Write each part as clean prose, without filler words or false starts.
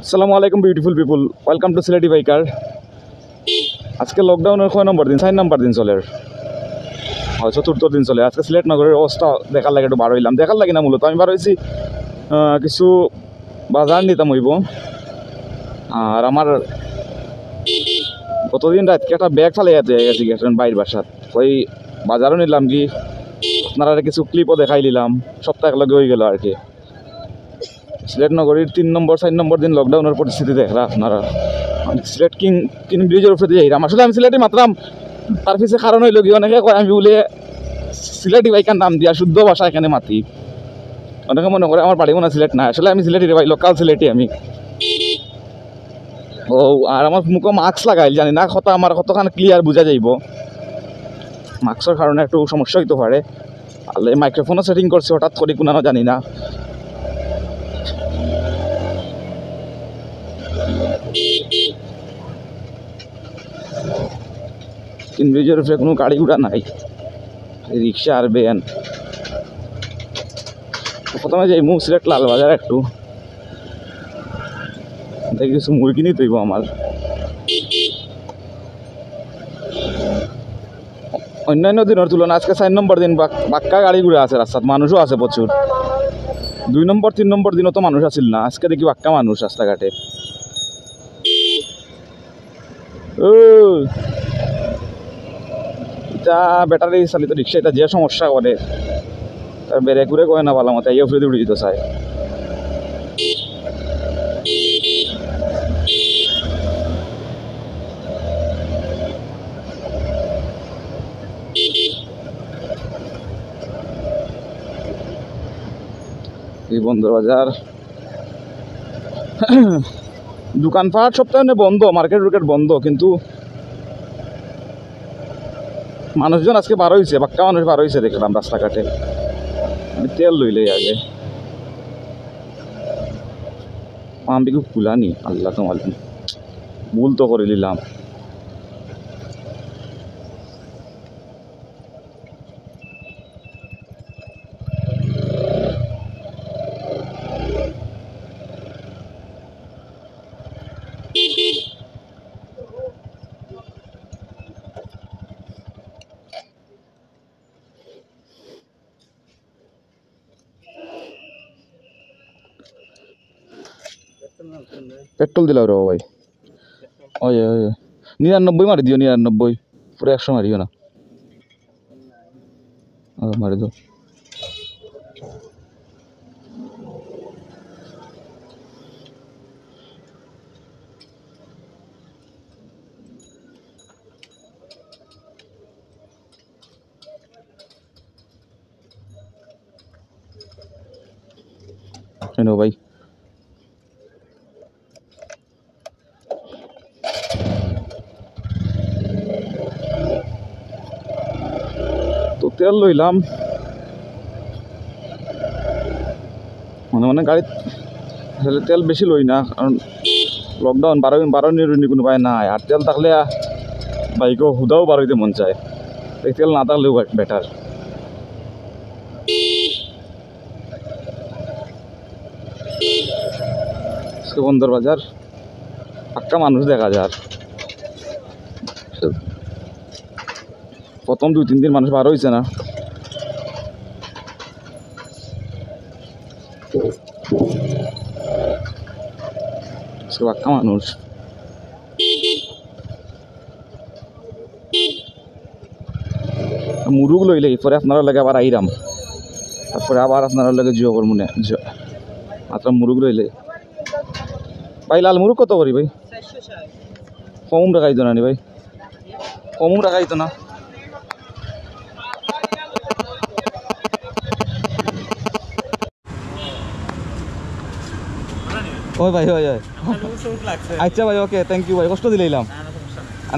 আসসালামু আলাইকুম beautiful people, welcome to Sylheti biker. আজকে লকডাউনের 6 নম্বর দিন, 4 নম্বর দিন চলে, হয় চতুর্থ দিন চলে। আজকে সিলেট নগরের অবস্থা দেখার লাগে একটু বার হইলাম। দেখার লাগে না, মূলত আমি বার হয়েছি কিছু বাজার নিতাম হইব। আর আমার গতদিন রাতকে একটা ব্যাগ ফালাই গেছি গেছেন বাইর বাসাত, ওই বাজারও নিলাম কি আপনারা কিছু ক্লিপও দেখাই দিলাম। সপ্তাহ লগে হয়ে গেল আর কি। সিলেট নগরীর 3 নম্বর 4 নম্বর দিন লকডাউনের পরিস্থিতি দেখরা আপনারা। সিলেট কিং ব্রিজের উপরে দিয়ে যাইলাম। আসলে আমি সিলেটি মাত্রাম, তার পিছিয়ে কারণ হইল কি অনেকে কয় আমি বলে সিলেটি বাইকার নাম দিয়া শুদ্ধ ভাষা এখানে মাতি। অনেকে মনে করে আমার বাড়ি মনে সিলেট না, আসলে আমি সিলেটি ভাই, লোকাল সিলেটি আমি। ও আর আমার মুখে মাস্ক লাগাইল, জানি না কথা আমার কতখানি ক্লিয়ার বোঝা যাইব। মাস্কের কারণে একটু সমস্যা হইতে পারে। আর মাইক্রোফোনও সেটিং করছে হঠাৎ করে, কোনো জানি না। কিং ব্রিজের উপরে কোনো গাড়ি ঘোড়া নাই, রিক্সা আর ভ্যান। প্রথমে যাই সিলেট লালবাজার, একটু দেখি কিছু মুরগি নিতে হইব আমার। অন্যান্য দিনের তুলনা আজকে 4 নম্বর দিন বাক্কা গাড়ি ঘুরে আছে রাস্তাত, মানুষও আছে প্রচুর। 2 নম্বর 3 নম্বর দিনও তো মানুষ আসিল না, আজকে দেখি বাক্কা মানুষ রাস্তাঘাটে। ও এটা ব্যাটারি চালিত রিক্সা, এটা যে সমস্যা করে তার বেড়ে ঘুরে কয় না ভালো মতো, এই ফ্রিতে উঠে দিতে চায়। এই বন্দর বাজার দোকানপাট সপ্তাহে বন্ধ, মার্কেট বন্ধ, কিন্তু মানুষজন আজকে বার হয়েছে, বাক্কা মানুষ বার হয়েছে দেখলাম রাস্তাঘাটে। আমি তেল লইলে আগে আমি খুব খুলানি, আল্লাহ তোমার ভুল তো করে নিলাম। পেট্রোল দিলাম রে ভাই, ওই 99 মারি দিও, 99 পুরো 100 মারিও না, মারি দাও। ভাই তো তেল লইলাম, মানে গাড়িত আসলে তেল বেশি লই না, কারণ লকডাউন 12 দিন কোনো পায় নাই। আর তেল থাকলে বাইকও হুদাও বার হইতে মন চায়, তেল না থাকলেও বেটার। বন্দর বাজার পাক্কা মানুষ দেখা যায়। প্রথম 2-3 দিন মানুষ বার হয়েছে না, পাক্কা মানুষ। মুরুগ লইলে পরে আপনারা লাগে আবার আইরাম, তারপরে আবার আপনারা লাগে জিও করবো না, মাত্র মুরুগ লইলে। ভাই লাল মুরুগ কত করি ভাই? কম রাখাই তো না নি ভাই, কম রাখাই তো না। ওই ভাই ওই আচ্ছা ভাই, ওকে থ্যাংক ইউ ভাই, কষ্ট দিলাম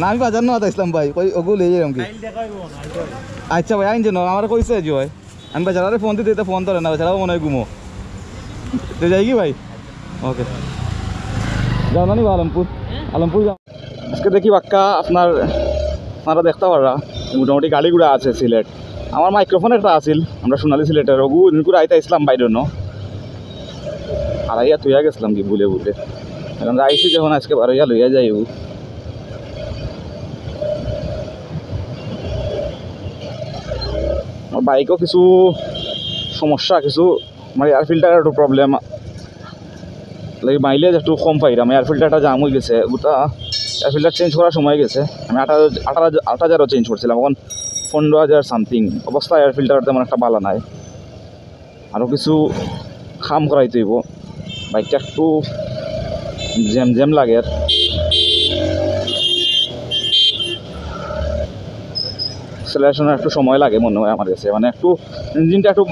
না, আমি বাজার না ইসলাম ভাই, কই ওগুলো লেগে যাম কি। আচ্ছা ভাই আইন যেন আমার কইছে যে ভাই আমি বেচারারে ফোন দিতে, ফোন ধরে না, বেচারাও মনে হয় ঘুমো তো যাই কি ভাই। ওকে যাও না নি আলমপুর, আলমপুর যাও। আজকে দেখি বাক্কা আপনারা দেখতে পারা মোটামুটি গাড়ি ঘোড়া আছে সিলেট। আমার মাইক্রোফোন একটা আছিল, আমরা সোনালি সিলেটের ওগু করে আইতা ইসলাম বাইরে ন আর আইয়া তুইয়া গেছিলাম কি ভুলে এখন যাইছি যখন আজকে বারোইয়া লইয়া যাইব। আমার বাইকও কিছু সমস্যা, কিছু আমার এয়ার ফিল্টারের একটু প্রবলেম লাগে, মাইলেজ একটু কম পাইলাম, এয়ার ফিল্টারটা জাম হয়ে গেছে। গোটা এয়ার ফিল্টার চেঞ্জ করার সময় গেছে, আমি 8,000 চেঞ্জ করছিলাম, এখন 15,000 সামথিং অবস্থা। এয়ার ফিল্টার তেমন একটা ভালো নাই, আরও কিছু খাম করাইতে হইব। বাইকটা একটু জ্যাম জ্যাম লাগে, আর অ্যাক্সেলারেশনের একটু সময় লাগে মনে হয় আমার কাছে, মানে একটু ইঞ্জিনটা একটু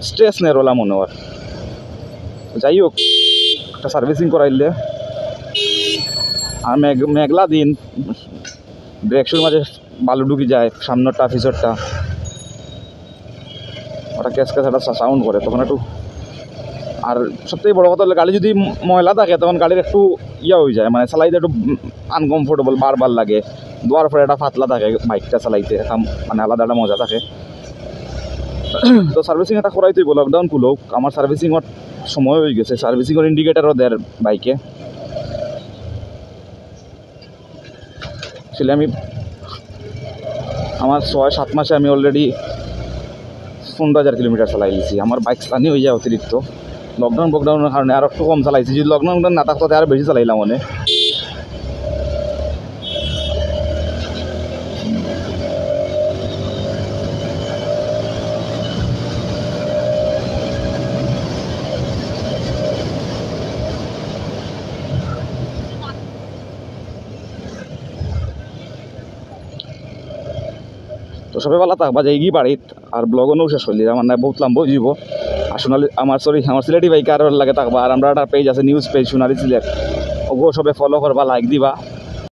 স্ট্রেস নেরোলা মনে হয়। যাই হোক, একটা সার্ভিসিং করাইলে। আর মেঘলা দিন, ব্রেক শুর মাঝে বালু ঢুকি যায়, সামনেরটা পিছরটা, ওটা ক্যাশ ক্যাশ একটা সাউন্ড করে, তখন একটু। আর সবথেকে বড় কথা হলো, গাড়ি যদি ময়লা থাকে তখন গাড়ির একটু ইয়া হয়ে যায়, মানে চালাইতে একটু আনকমফোর্টেবল বারবার লাগে। দোয়ার পরে একটা ফাতলা থাকে বাইকটা চালাইতে, একটা মানে আলাদা একটা মজা থাকে। তো সার্ভিসিং একটা করাইতে হইব, লকডাউন খুলো। আমার সার্ভিসিংয়ের সময় হয়ে গেছে, সার্ভিসিংয়ের ইন্ডিকেটারও দেয় বাইকে। আসলে আমি আমার 6-7 মাসে আমি অলরেডি 15,000 কিলোমিটার চালাই দিয়েছি। আমার বাইক চালানি হয়ে যায় অতিরিক্ত, লকডাউনের কারণে আর একটু কম চালাইছি। যদি লকডাউন না থাকতো আরও বেশি চালাইলাম মনে। তো সবাই ভালো থাকবা, যাই গিয়ে বাড়িত। আর ব্লগও শেষ করলি, আমার না বহুত লম্বা হয়ে যাব। আর সোনালি আমার সিলেটি বাইক আর লাগে থাকবা। আর আমরা একটা পেজ আছে, নিউজ পেজ সোনালি সিলেট, ওগো সবাই ফলো করবা, লাইক দিবা।